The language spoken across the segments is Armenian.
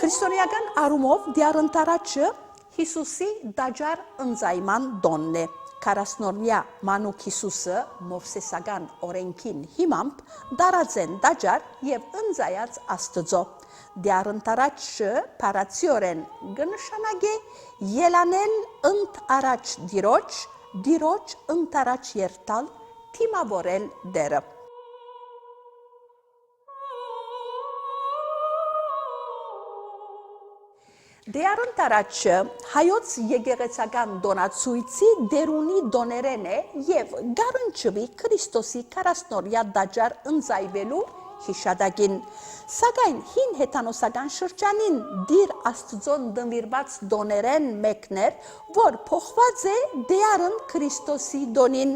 Քրիստոնեական առումով դիառընտարաչը Հիսուսի դաջար ընծայման տոնն է։ 40-օրյա մանուկ Հիսուսը Մովսեսական օրենքին հիմամբ դարած են դաջար եւ ընծայած Աստծո։ Դիառընտարաչը փարացիորեն կնշանակե ելանել ընդ առաջ դիրոջ ընտարաչ երթալ, թիմավորել դերը։ Դիառընտարաչը հայոց եկեղեցական տոնացույցի դերունի տոներեն է եւ գարնչվի Քրիստոսի 40-օրյա դաջար ընծայվելու հիշատակին։ Սակայն հին հեթանոսական շրջանին դիր Աստծոն դնվիրված տոներեն մեկներ, որ փոխված է դիառն Քրիստոսի տոնին։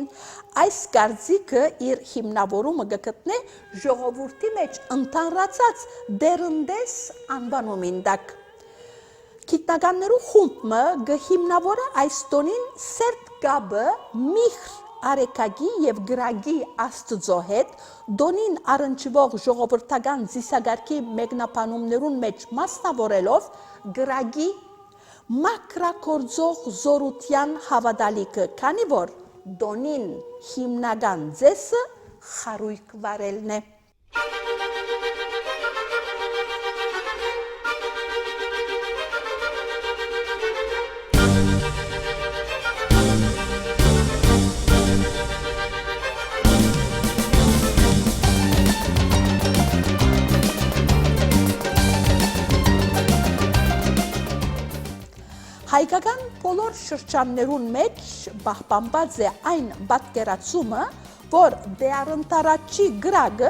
Այս կարծիքը իր հիմնավորումը գտնե ժողովրդի մեջ ընդհանրացած դերնդես անվանումին տակ։ Գիտնականներու խումբը գհիմնավորը այս տոնին սերտ կապը միխր արեկագի եւ գրագի Աստծո հետ, տոնին առնչվող ժողովրդական զիսագարքի մեկնաբանումներուն մեջ մասնավորելով գրագի մակրակորձող զորության հավատալիքը, քանի որ տոնին հիմնական ձեսը խարույկ վարելն է։ Հայկական բոլոր շրջաններուն մեջ պահպանված է այն պատկերացումը, որ դիառընտարաչի գրագը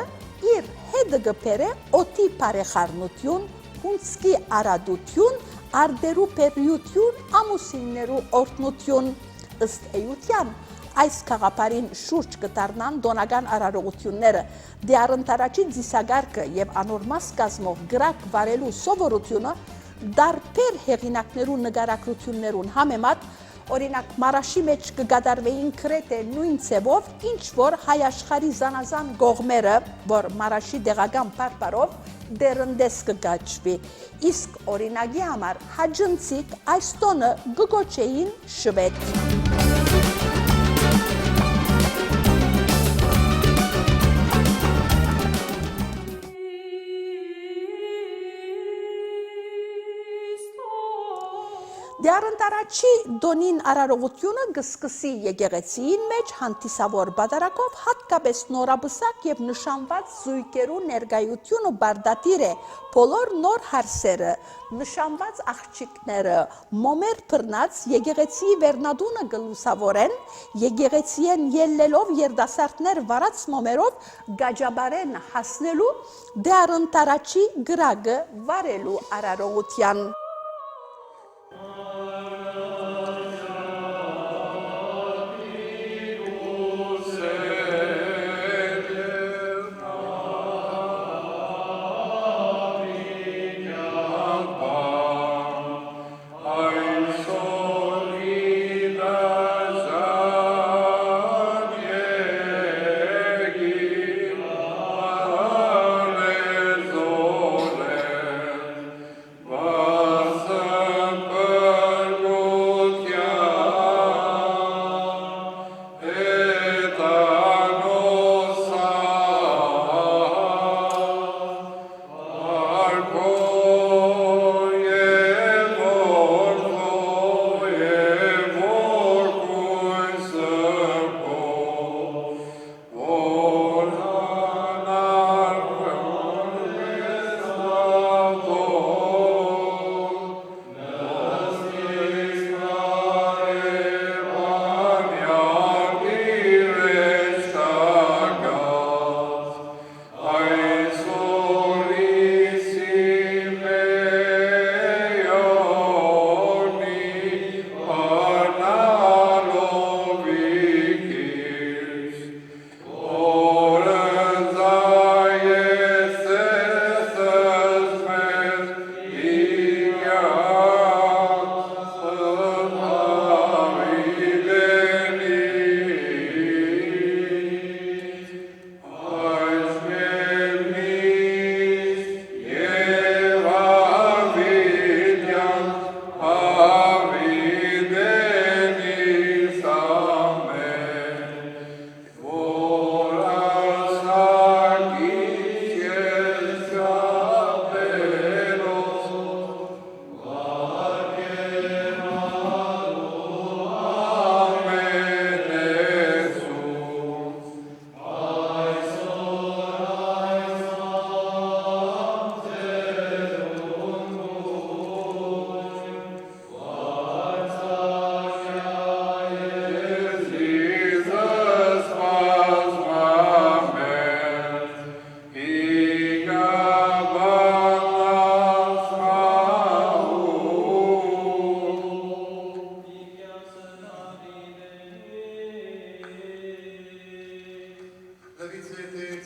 իր հետը գբերը օդի բարեխառնություն, հունցքի արադություն, արդերու պերիություն, ամուսիններու օրտնություն։ Ըստ էության այս քաղաքարին շուրջ կդառնան տոնական արարողությունները, դիառընտարաչի ծիսագարկը եւ անորմաս կազմող գրակ վարելու սովորությունը դարբեր հեղինակներու նկարագրություններուն համեմատ, օրինակ Մարաշի մեջ կգադարվեին գրեթե նույն ձևով, ինչ որ հայ աշխարհի զանազան կողմերը, որ Մարաշի դեղական բարբարով դերնդես կգաչվի, իսկ օրինակի համար հաջնցիկ այս տոնը կգոչեին շվեդ։ Դիառընտարաչի տոնին արարողությունը կսկսի եկեղեցիին մեջ հանդիսավոր բادرակով հատկապես նորաբսակ եւ նշանված զույգերու ներկայությունը բարդատիր է բոլոր նոր հարսերը, նշանված աղջիկները, մոմեր բռնած եկեղեցիի վերնադունը գլուսավորեն, եկեղեցիեն ելլելով երդասարտներ վարած մոմերով գաջաբարեն հասնելու դիառընտարաչի գրագը վարելու արարողության։ Amen.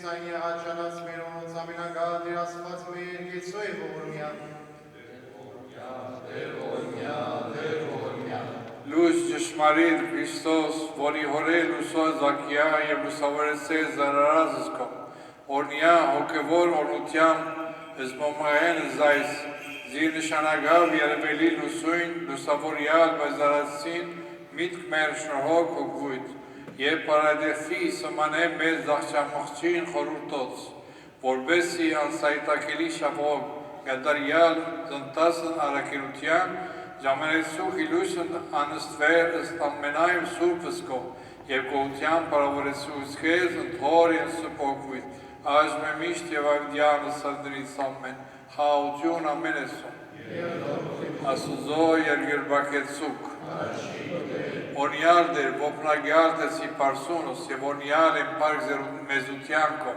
Երևիցային եղած ճանաչներով ամենագալ դեր Աստված մեր Գեցու է ողորմյա Լույս ճշմարիտ Քրիստոս, որի հորե լուսո Զաքիա եւ լուսավորեցե զարարազս կո, օրնյա հոգևոր օրնությամբ զմոմայեն զայս, զիր նշանագավ երևելի լուսույն, լուսավորյալ բայզարացին, միտք մեր շնորհով հոգվույթ, եւ պարադեխի սմանե մեզ զաղճամղջին խորուրտոց, որբեսի անսայտակելի շապով գադարյալ զնտասն արակերության, ժամանեցու խիլույսն անստվեր ըստ ամենայում սուրբս կո, եւ գողության պարավորեցու զքեզ ընդհոր են սպոկվույթ, այժմ է միշտ եւ ավդյանը սարդրից ամեն, խաղություն ամեն էսում, ասուզո երգերբակեցուկ, օրնյալ դեր, ոպնագյալ տեսի պարսունուս եւ օրնյալ են պարկ մեզությանքո,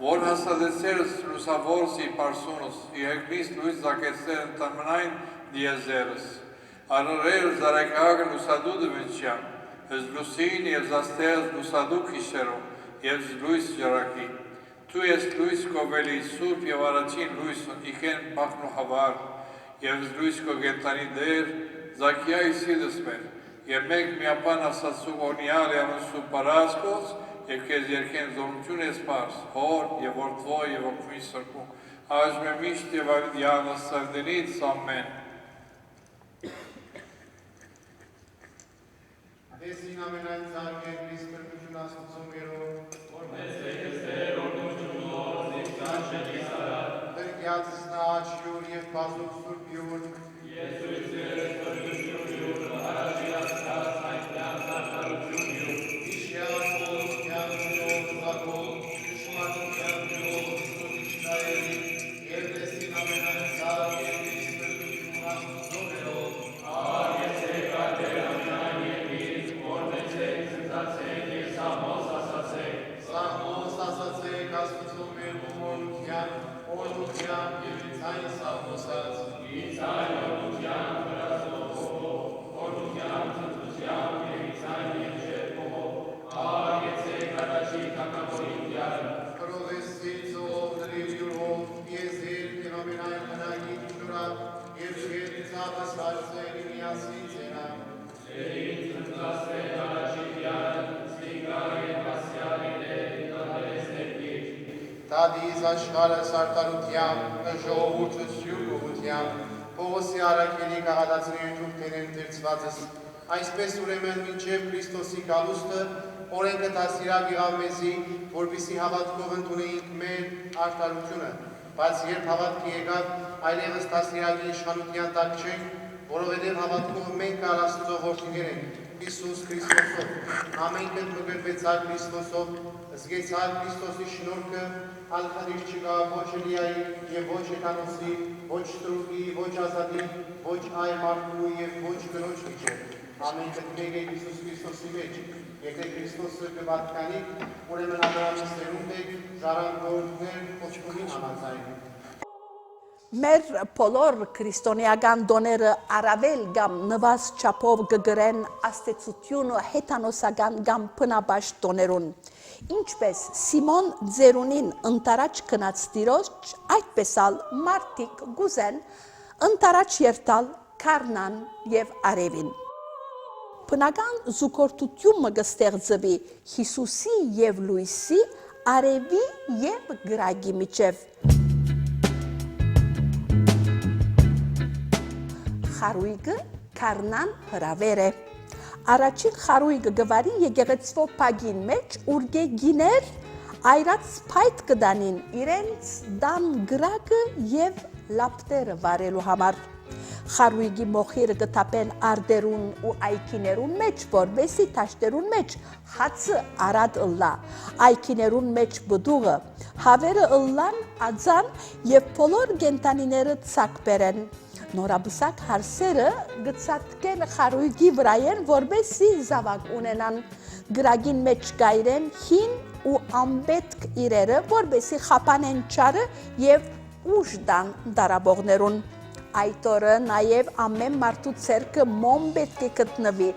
որ հասադեցերս լուսավորսի պարսունուս, իհեգնիս լույս զակեցեր ընտամնայն դիեզերս, արարեր զարեկագն լուսադուդը վենչյան, զլուսին եւ զաստեղս լուսադու քիշերում եւ զլույս ջրակի, Դու ես լույս կովելի սուրբ եւ առաջին լույսը իքեն բախնու հավար եւ լույս կոգենտանի դեր Զաքիայի սիրտս մեր եւ մեկ միապան ասացու օրնյալ եւ սուրբ παράσκος եւ քեզ երկեն զորություն ես պարս հոր եւ որդվո եւ օգնի սրբու այժմ միշտ եւ ավդյանը սարդենից ամեն Դեսին ամենայն ծարգեր Քրիստ կրկություն աստծո մերով Դրգյացս նա աչյուր և պազուկ սուրբ յուր Եսույս երես պրգություն յուր Արաջի աստած այնքյան զարդարություն յուր Իշյաս ով կյանքյով զակով Շշմատության յուր սուրբ իչնայելի Եվ դեսին ամենայն ծարգեր Քրիստ կրկություն աստծո մերով Ար եսեք ատեր ամենայն ևից Որմեցեք զնտացեք և սամոս ասացեք Սամոս ասացեք աստծո մեր ումորության Օրնության և իցային սաղմոսած, իցային օրնության վրազով, օրնության ծնծությամբ և իցային և շերպով, ար եծեք առաջի թակավորին դյարը, կրովեսից ով նրիվ յուրով, եզեր և ամենայն հնագիտ յուրա, և շերիցատս հարցերի միասին ծենա, Սերին ծնծասվեր առաջի դյարը, ստիկա և ասյալին է, դատերես ներգիր, Տադիս աշխարը սարտարությամբ, ժողովուրդը սյուր գողությամբ, Պողոսի առաքելի կաղադացների թուղթերեն դերծվածս, այսպես ուրեմն մինչև Քրիստոսի գալուստը, օրենքը դաստիարակ եղավ մեզի, որպեսզի հավատքով ընդունեինք մեր արդարությունը, բայց երբ հավատքի եկավ, այլևս դաստիարակի իշխանության տակ չենք, որովհետև հավատքով մենք Աստծո որդիներ ենք, Հիսուս Քրիստոսով, ամենքդ մգրվեցակ Քրիստոսով, զգեցակ Քրիստոսի շնորհքը, ալխադիր չկա ոչ Էլիայի և ոչ Հեթանոսի, ոչ Ստրուկի, ոչ Ազատի, ոչ այ մարդու և ոչ կնոջ միջև, ամենքդ մեկ է Հիսուս Քրիստոսի մեջ, եթե Քրիստոսը կպատկանի, ուրեմն Աբրահամի եք, ժառանգորդներ խոստումին համաձայն։ Մեր բոլոր քրիստոնեական դոները առավել կամ նվազ չափով կգրեն աստեցությունը հեթանոսական կամ բնաբաշտ դոներուն։ Ինչպես Սիմոն ձերունին ընտարաջ գնաց Տիրոջ, այդպես ալ մարդիկ գուզեն ընտարաջ երթալ Քարնան եւ Արևին։ Բնական զուգորդությունը կստեղծվի Հիսուսի եւ Լույսի, Արևի եւ Գրագի միջև։ Խարույկը Քարնան հրավեր է։ Առաջին խարույկը գվարի եկեղեցվո պագին մեջ ուրգե գիներ այրած փայտ կդանին իրենց դան գրակը եւ լապտերը վարելու համար։ Խարույկի մոխիրը կտապեն արդերուն ու այքիներուն մեջ, որբեսի թաշտերուն մեջ հացը արad ըլլա, այքիներուն մեջ բդուղը, հավերը ըլլան ածան եւ բոլոր գենտանիները ցակ բերեն։ Նորաբսակ հարսերը գծատկեն խարույկի վրայեն, որբեսի զավակ ունենան, գրագին մեջ գայրեն հին ու ամբետք իրերը, որբեսի խապանեն չարը եւ ուժ դան դարաբողներուն։ Այդ օրը նաև ամեն մարդու ցերկը մոմ պետք է գտնվի,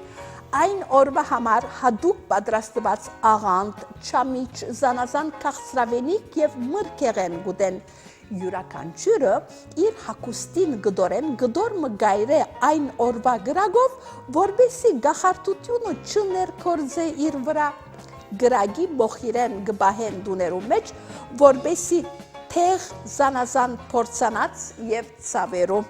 Այն օրվա համար հատուկ պատրաստված աղանդ, չամիչ, զանազան քաղցրավենիք եւ մրգեղեն գուտեն։ Յուրաքանչյուրը իր հագուստին գդորեն գդոր մգայրե այն օրվա գրագով, որբեսի գախարտությունը չներքորձե իր վրա։ Գրագի բոխիրեն գբահեն դուներու մեջ, որբեսի թեղ զանազան փորձանած եւ ցավերու։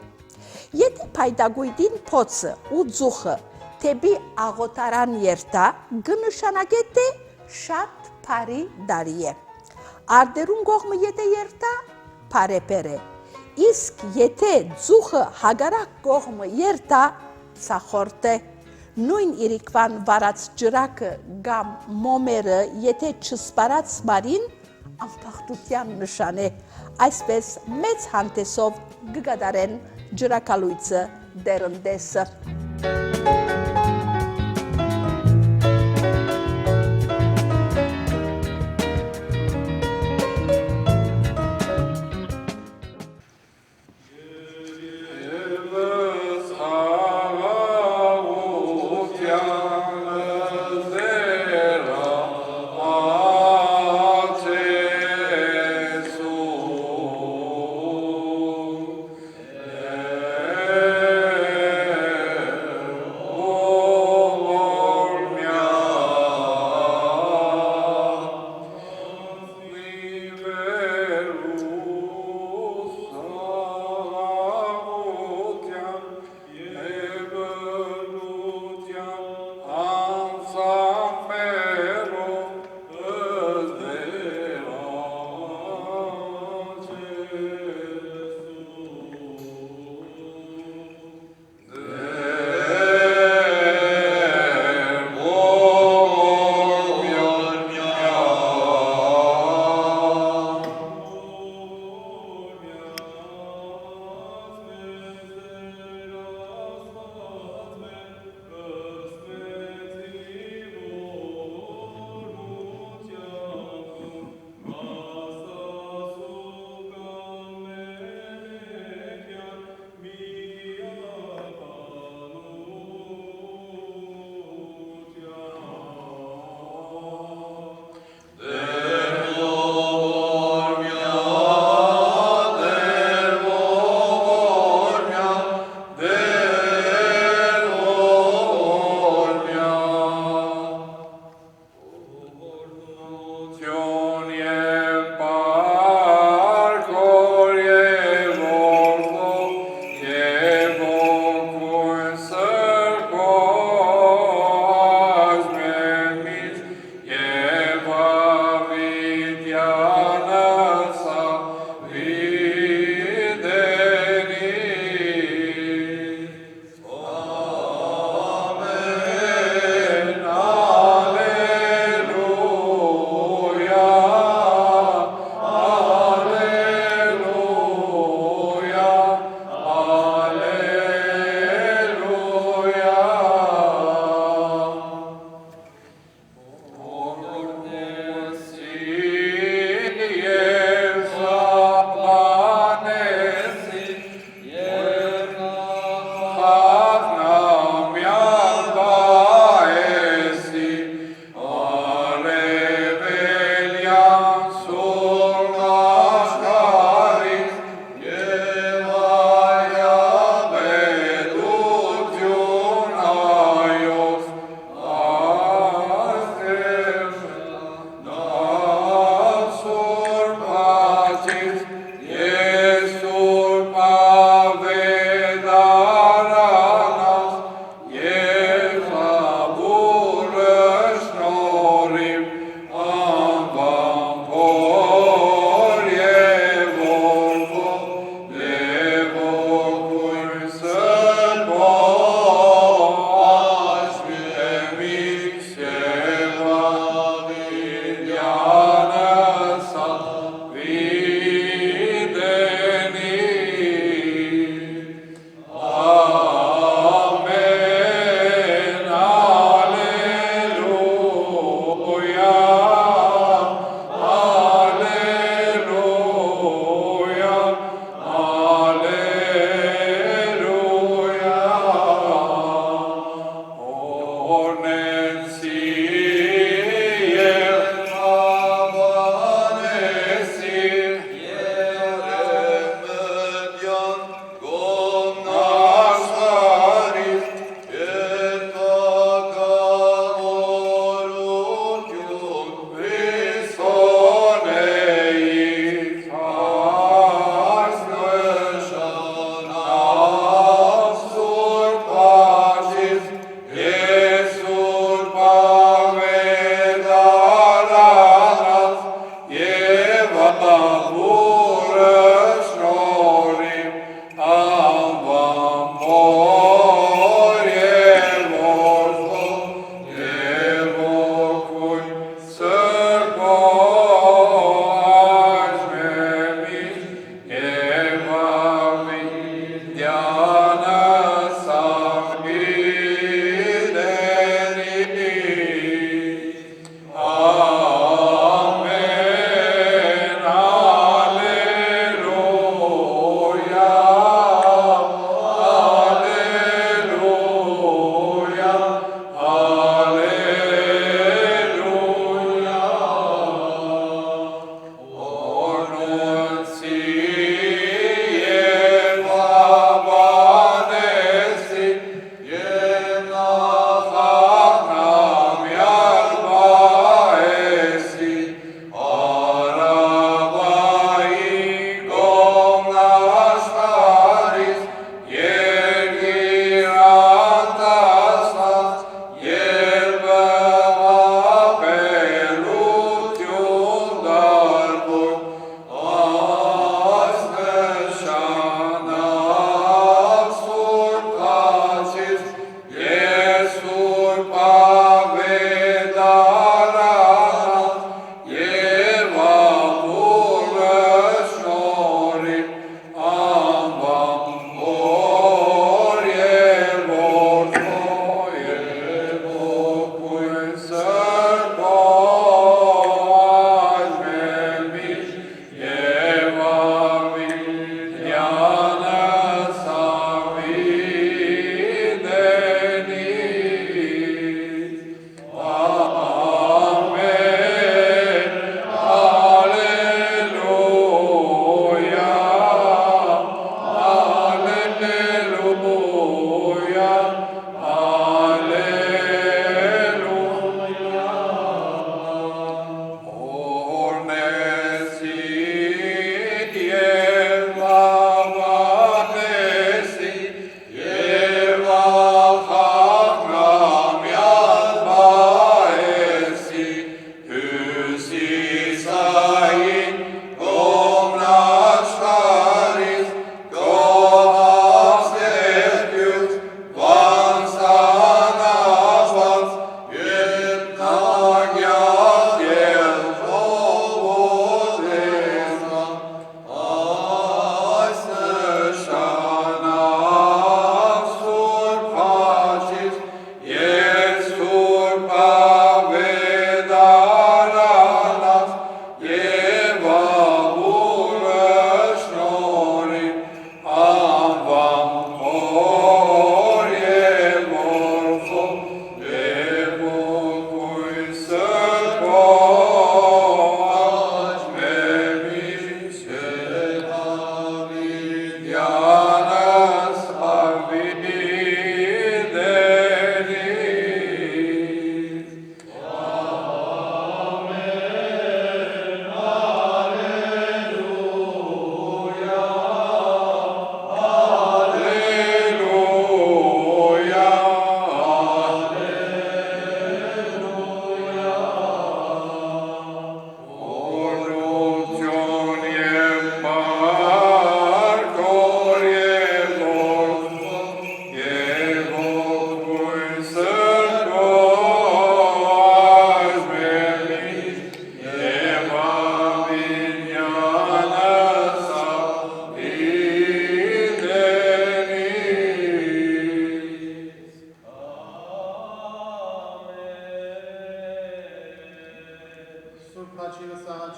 Եթե փայտագույտին փոցը ու ձուխը թեպի աղոտարան երթա, գնշանակե թե շատ բարի դարի է։ Արտերուն կողմը եթե երթա, բարեպեր է։ Իսկ եթե ձուխը հագարակ կողմը երթա, ցախորտ է։ Նույն իրիկվան վարած ջրակը կամ մոմերը, եթե չսպարած մարին, անփախտության նշան է։ Այսպես մեծ հանդեսով գգադարեն ջրակալույցը դերնդեսը։ Amen.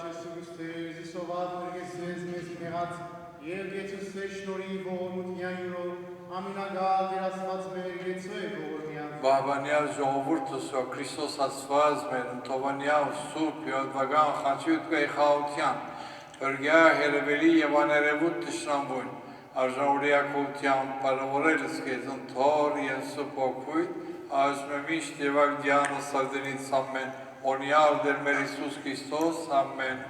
Yesus Christus sovat vergesses mes merat Jesus շնորհի ողորմության յուրով ամենագալ դերասված մեր գեցոյ ողորմյան Բահբանյալ ժողովուրդս ու Քրիստոս ասված մեր ընթովանյալ սուրբ եւ վագան խաչյուտ գայ խաության հրգա հերևելի եւ աներևուտ տշնամբույն արժանուրիակության բարավորելս քեզ ընթոր Եսու փոքույն Աշմեմիշտ եւ ագդյանը սարդենից ամեն օրնյալ դեր մեր Հիսուս Քրիստոս ամեն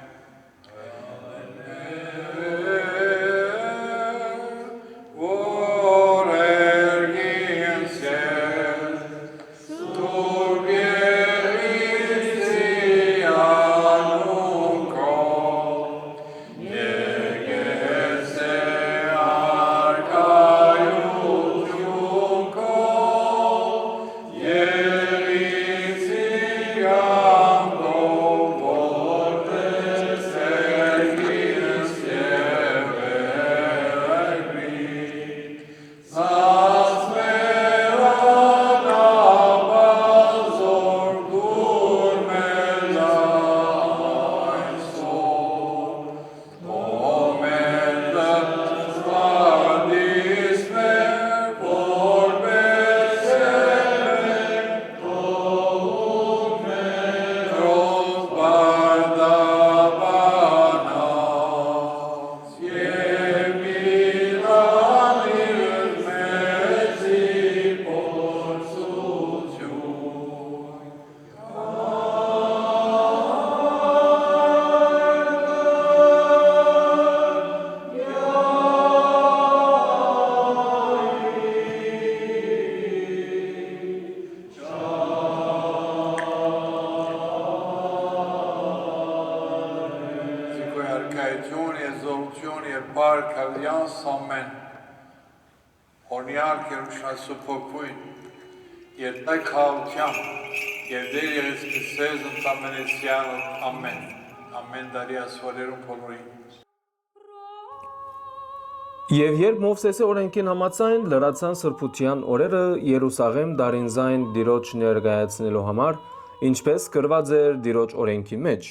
Եվ երբ Մովսեսի օրենքին համաձայն լրացան սրբության օրերը Երուսաղեմ դարինզայն Տիրոջ ներկայացնելու համար, ինչպես գրված էր Տիրոջ օրենքի մեջ,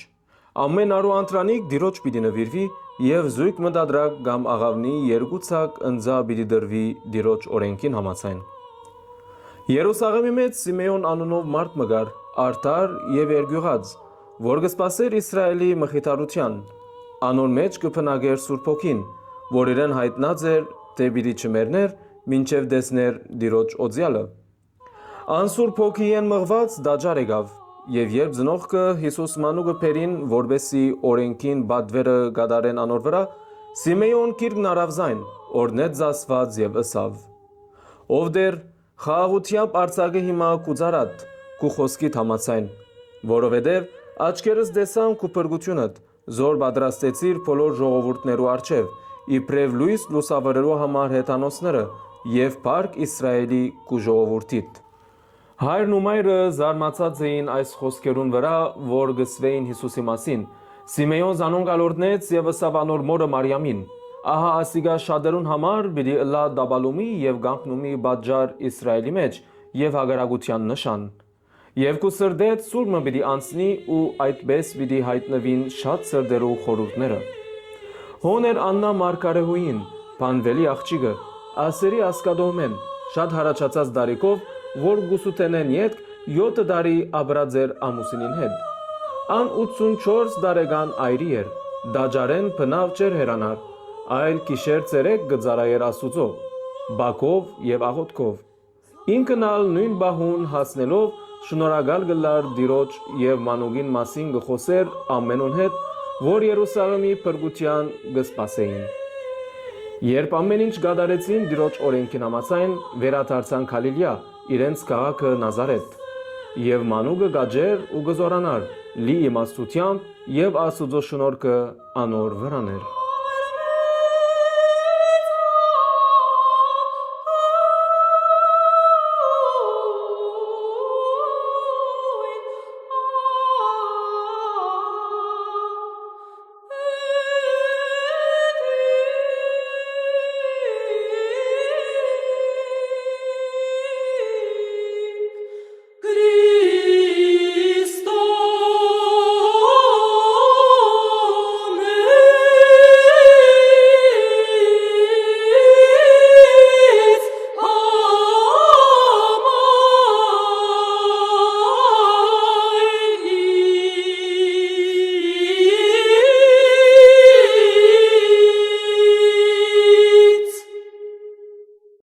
ամեն արու անտրանիկ Տիրոջ պիտի նվիրվի եւ զույգ մտադրակ կամ աղավնի երկու ցակ ընձա պիտի դրվի Տիրոջ օրենքին համաձայն։ Երուսաղեմի մեջ Սիմեոն անունով մարդ մգար, արդար եւ երգյուղած, որ կսպասեր Իսրայելի մխիթարության, անոր մեջ կփնագեր Սուրբ Հոգին, որ իրեն հայտնած էր թե պիտի չմեռներ, մինչև տեսներ Տիրոջ օձյալը։ Անսուրբ Հոգիեն մղված դաջար եկավ, եւ երբ ծնողքը Հիսուս մանուկը բերին, որբեսի օրենքին բադվերը գադարեն անոր վրա, Սիմեոն կիրկն արավ զայն, օրնեց զասված եւ ըսավ. Ով դեր խաղաղությամբ արձակը հիմա կուծարատ, կու խոսքիդ համաձայն, որովհետեւ աչքերս տեսան քու փրկությունդ, զոր պատրաստեցիր բոլոր ժողովուրդներու առջև, իբրև լույս լուսավորելու համար հեթանոսները եւ փառք Իսրայելի քու ժողովուրդիդ։ Հայրն ու մայրը զարմացած էին այս խոսքերուն վրա, որ գսվեին Հիսուսի մասին։ Սիմեոն զանոն գալորդնեց եւ ըսավ անոր մորը Մարիամին. Ահա ասիգա շատերուն համար պիտի ըլլա դաբալումի եւ գանքնումի բաժար Իսրայելի մեջ եւ հագարագության նշան։ Եվ քու սրդետ սուրմը պիտի անցնի ու այդպես պիտի հայտնվին շատ սրդերու խորհուրդները։ Հոներ Աննա Մարգարեհուին, Փանվելի աղջիկը, ասերի ասկադոմեն, շատ հարաճած դարիքով, որ գուսուտենեն յետք 7 տարի աբրաձեր ամուսինին հետ։ Ան 84 տարեկան այրի էր, դաջարեն բնավ չեր հերանար, այլ կիշեր ցերեկ գծարայեր Աստուծո, բակով եւ աղոթքով։ Ինքն ալ նույն բահուն հասնելով շնորհակալ գլար Տիրոջ եւ մանուկին մասին գխոսեր ամենուն հետ, որ Երուսաղեմի փրկության գսպասեին։ Երբ ամեն ինչ գադարեցին Տիրոջ օրենքին համաձայն, վերադարձան Գալիլեա, իրենց քաղաքը Նազարեթ, եւ մանուկը գաջեր ու գզորանար, լի իմաստությամբ եւ Աստուծո շնորհքը անոր վրաներ։